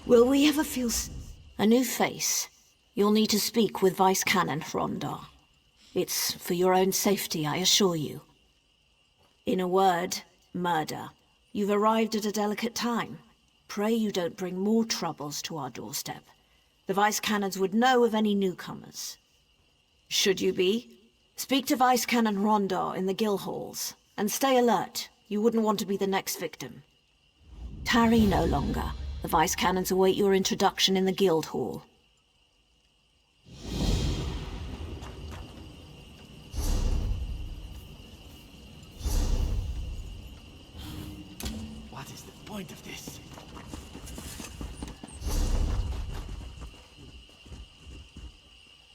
Will we ever feel a new face? You'll need to speak with Vice Canon Rondar. It's for your own safety, I assure you. In a word, murder. You've arrived at a delicate time. Pray you don't bring more troubles to our doorstep. The Vice Canons would know of any newcomers. Should you be, speak to Vice Canon Rondar in the guild halls, and stay alert. You wouldn't want to be the next victim. Tarry no longer. The Vice Canons await your introduction in the guild hall. What is the point of this?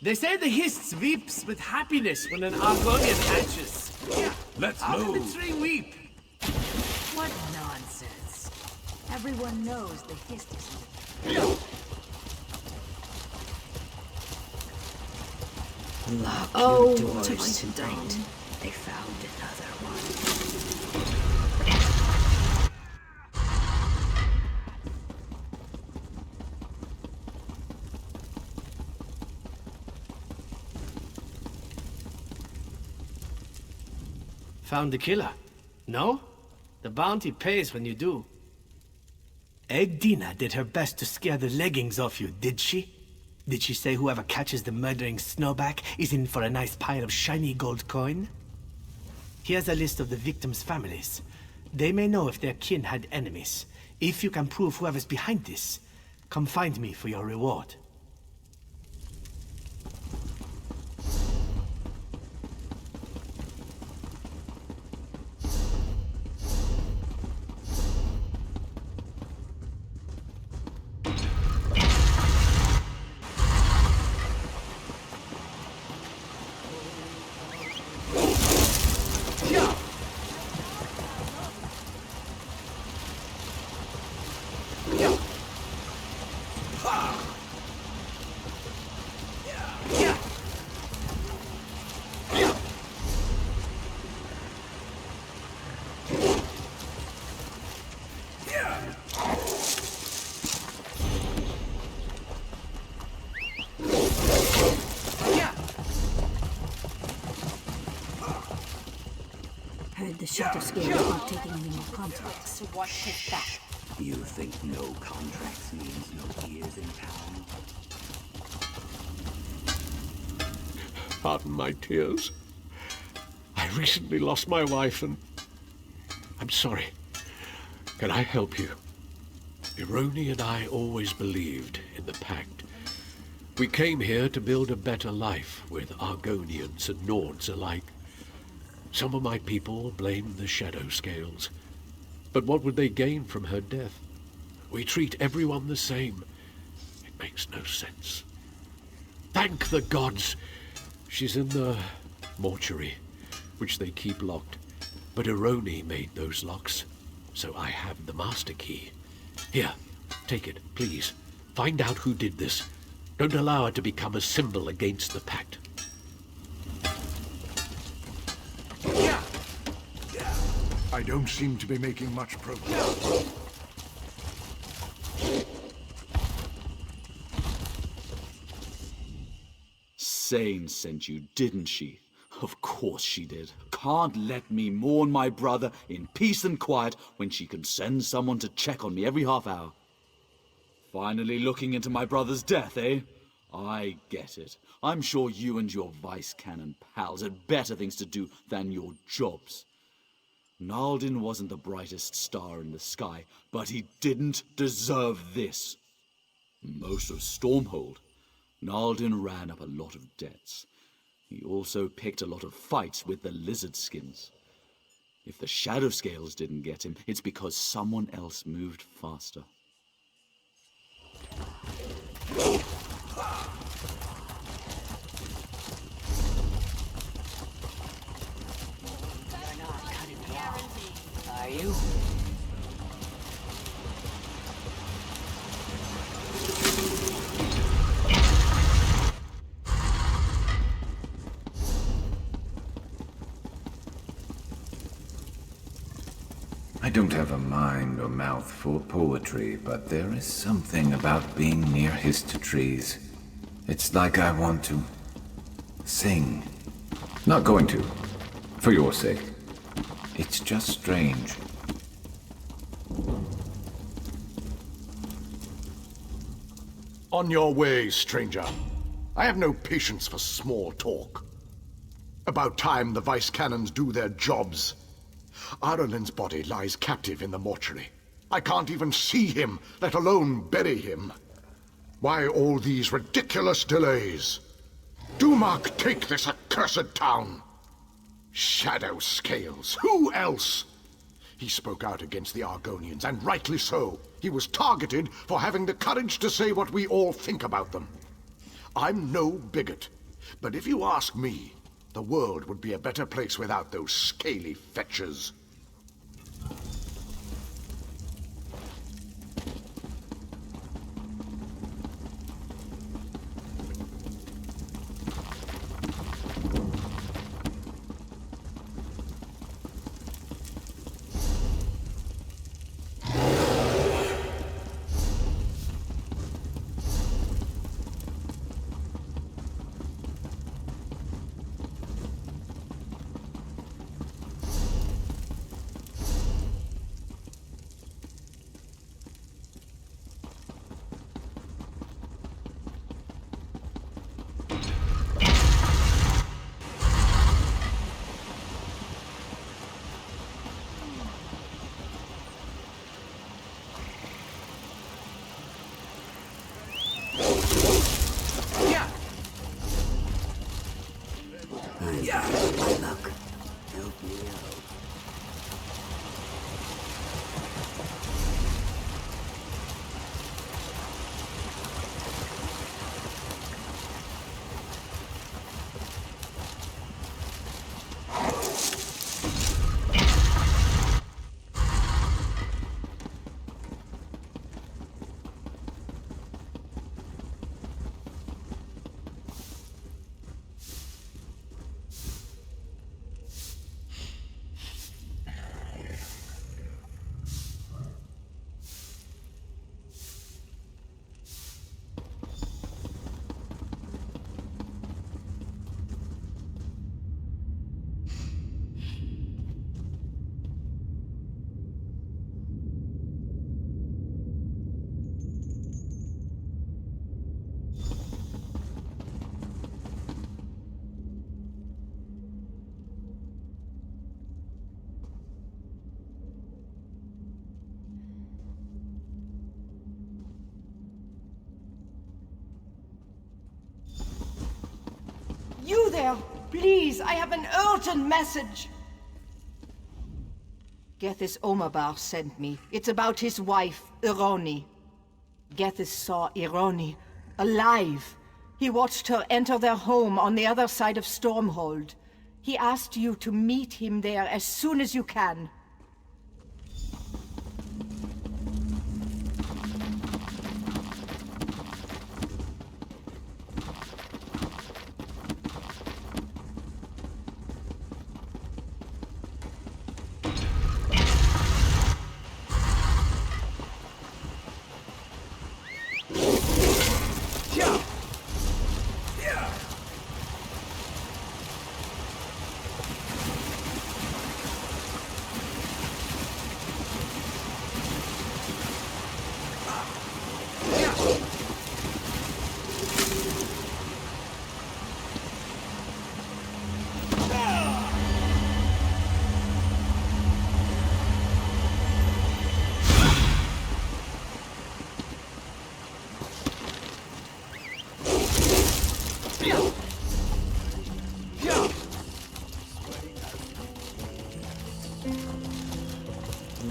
They say the Hist weeps with happiness when an Argonian hatches. Let's How can the move. tree weep? What nonsense. Everyone knows the Hist is... Lock Oh, your what have I doors tonight. done? They found another one. Found the killer. No? The bounty pays when you do. Egdina did her best to scare the leggings off you, did she? Did she say whoever catches the murdering snowback is in for a nice pile of shiny gold coin? Here's a list of the victims' families. They may know if their kin had enemies. If you can prove whoever's behind this, come find me for your reward. Heard the Shadow Scales aren't taking any more contracts. So what is that? You think no contracts means no ears in town? Pardon my tears. I recently lost my wife and... I'm sorry. Can I help you? Ironi and I always believed in the Pact. We came here to build a better life with Argonians and Nords alike. Some of my people blame the Shadow Scales. But what would they gain from her death? We treat everyone the same. It makes no sense. Thank the gods! She's in the mortuary, which they keep locked. But Ironi made those locks, so I have the master key. Here, take it, please. Find out who did this. Don't allow it to become a symbol against the Pact. I don't seem to be making much progress. Sane sent you, didn't she? Of course she did. Can't let me mourn my brother in peace and quiet when she can send someone to check on me every half hour. Finally looking into my brother's death, eh? I get it. I'm sure you and your Vice Canon pals had better things to do than your jobs. Naldin wasn't the brightest star in the sky, but he didn't deserve this. Most of Stormhold. Naldin ran up a lot of debts. He also picked a lot of fights with the lizard skins. If the Shadow Scales didn't get him, it's because someone else moved faster. Are you? I don't have a mind or mouth for poetry, but there is something about being near trees. It's like I want to sing. Not going to, for your sake. It's just strange. On your way, stranger. I have no patience for small talk. About time the Vice Cannons do their jobs. Ireland's body lies captive in the mortuary. I can't even see him, let alone bury him. Why all these ridiculous delays? Dumark, take this accursed town! Shadow Scales, who else? He spoke out against the Argonians, and rightly so. He was targeted for having the courage to say what we all think about them. I'm no bigot, but if you ask me, the world would be a better place without those scaly fetchers. You there! Please, I have an urgent message! Gethys Omabar sent me. It's about his wife, Ironi. Gethys saw Ironi, alive. He watched her enter their home on the other side of Stormhold. He asked you to meet him there as soon as you can.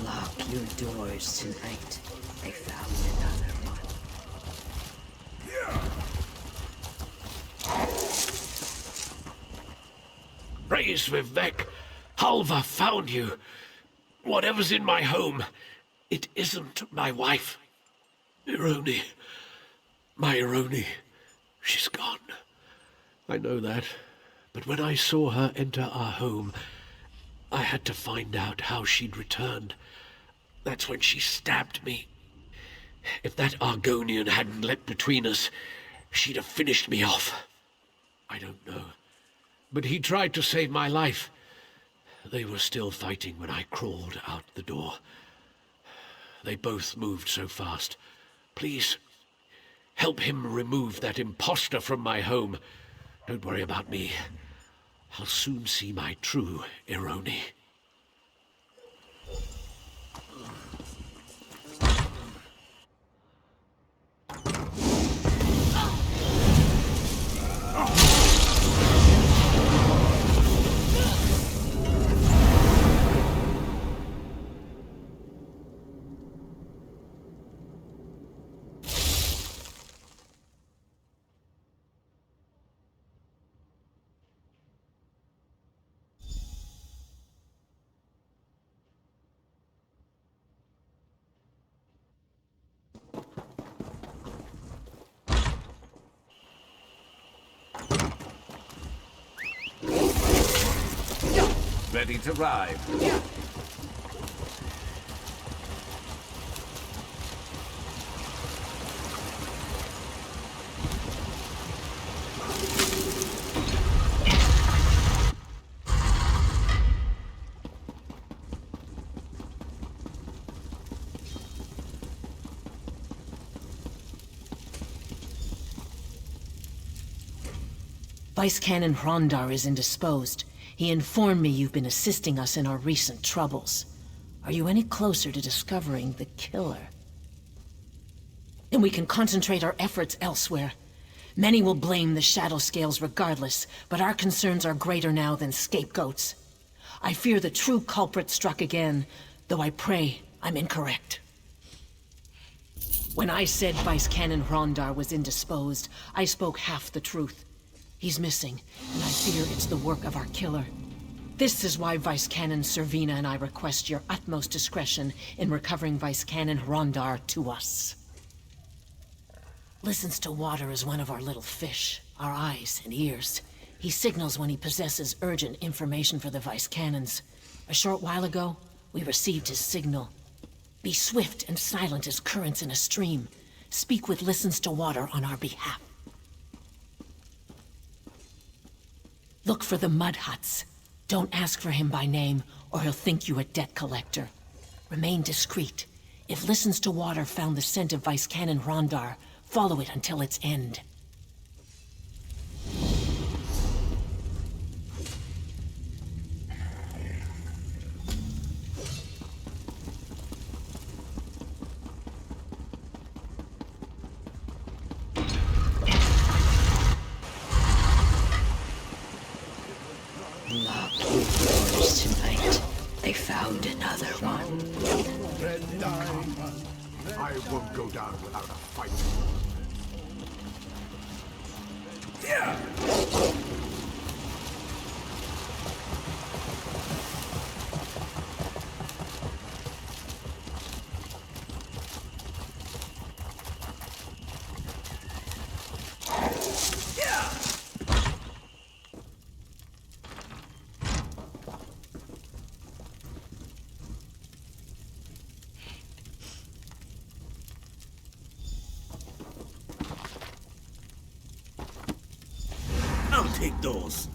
Lock your doors tonight. I found another one. Praise Vivek! Halva found you! Whatever's in my home, it isn't my wife. Ironi. My Ironi. She's gone. I know that. But when I saw her enter our home, I had to find out how she'd returned. That's when she stabbed me. If that Argonian hadn't leapt between us, she'd have finished me off. I don't know. But he tried to save my life. They were still fighting when I crawled out the door. They both moved so fast. Please, help him remove that imposter from my home. Don't worry about me. I'll soon see my true Ironi. Ready to ride. Vice Canon Hrondar is indisposed. He informed me you've been assisting us in our recent troubles. Are you any closer to discovering the killer? Then we can concentrate our efforts elsewhere. Many will blame the Shadow Scales regardless, but our concerns are greater now than scapegoats. I fear the true culprit struck again, though I pray I'm incorrect. When I said Vice Canon Hrondar was indisposed, I spoke half the truth. He's missing, and I fear it's the work of our killer. This is why Vice Canon Servina and I request your utmost discretion in recovering Vice Canon Hrondar to us. Listens to water as one of our little fish, our eyes and ears. He signals when he possesses urgent information for the Vice Canons. A short while ago, we received his signal. Be swift and silent as currents in a stream. Speak with Listens to Water on our behalf. Look for the mud huts. Don't ask for him by name, or he'll think you a debt collector. Remain discreet. If Listens to Water found the scent of Vice Canon Hrondar, follow it until its end. Lock your doors tonight. They found another one. I won't go down without a fight. I'll take those.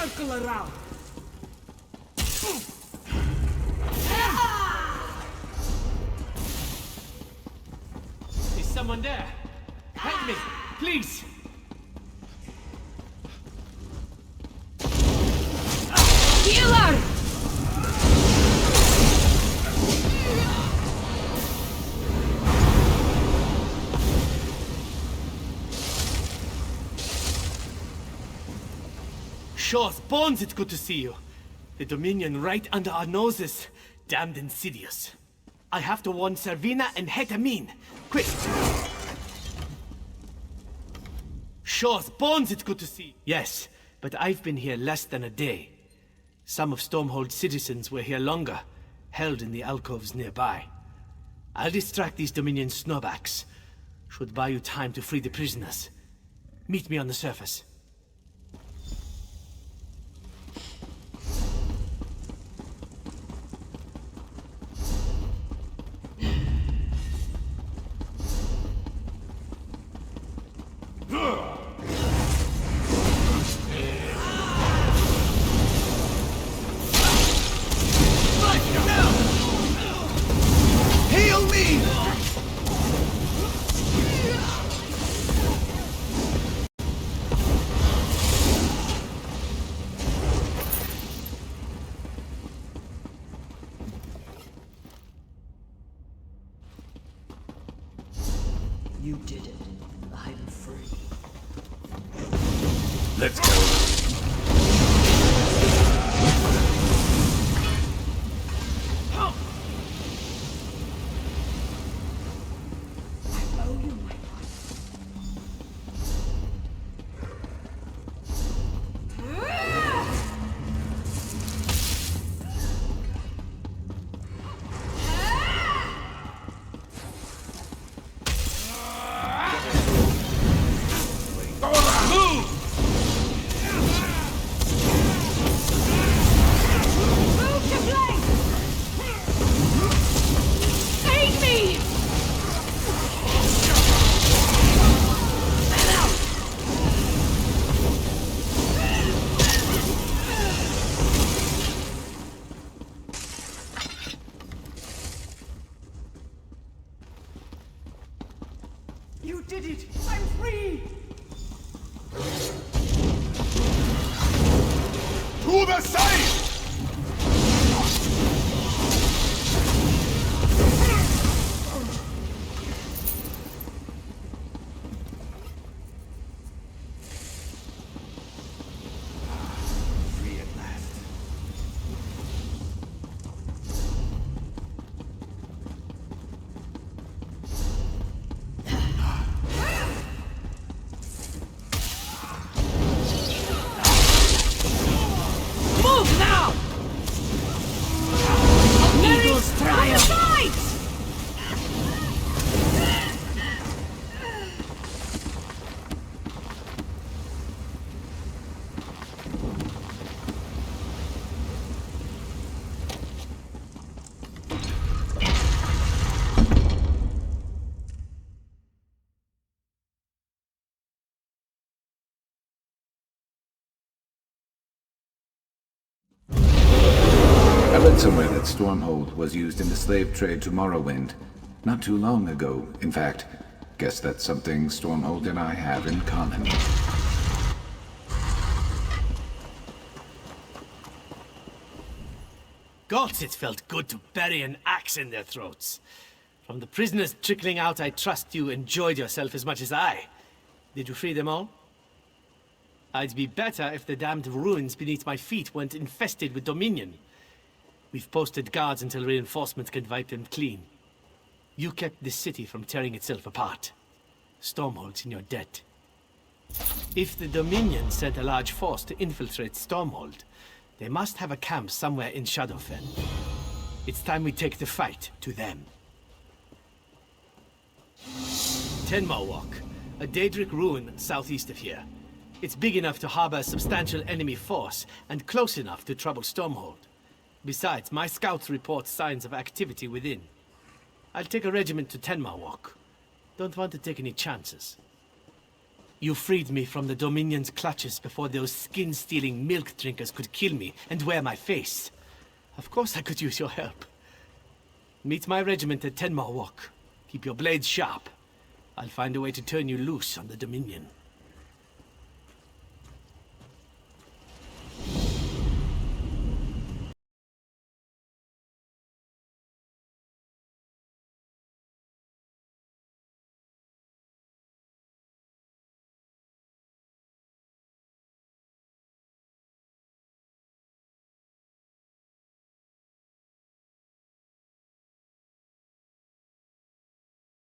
Circle around. Is someone there? Help me, please! Healer! Shaw's Bones, it's good to see you. The Dominion right under our noses. Damned insidious. I have to warn Servina and Hetamin. Quick! Shaw's Bones, it's good to see you. Yes, but I've been here less than a day. Some of Stormhold's citizens were here longer, held in the alcoves nearby. I'll distract these Dominion snowbacks. Should buy you time to free the prisoners. Meet me on the surface. You did it. I'm free. Let's go. I owe you my life. You did it! I'm free! To the side! Free at last. Move now! Eagle's triumph! I read somewhere that Stormhold was used in the slave trade to Morrowind. Not too long ago, in fact. Guess that's something Stormhold and I have in common. Gods, it felt good to bury an axe in their throats. From the prisoners trickling out, I trust you enjoyed yourself as much as I. Did you free them all? I'd be better if the damned ruins beneath my feet weren't infested with Dominion. We've posted guards until reinforcements can wipe them clean. You kept this city from tearing itself apart. Stormhold's in your debt. If the Dominion sent a large force to infiltrate Stormhold, they must have a camp somewhere in Shadowfen. It's time we take the fight to them. Tenmarwalk, a Daedric ruin southeast of here. It's big enough to harbor a substantial enemy force, and close enough to trouble Stormhold. Besides, my scouts report signs of activity within. I'll take a regiment to Tenmarwalk. Don't want to take any chances. You freed me from the Dominion's clutches before those skin-stealing milk drinkers could kill me and wear my face. Of course I could use your help. Meet my regiment at 10 Mile Walk. Keep your blades sharp. I'll find a way to turn you loose on the Dominion.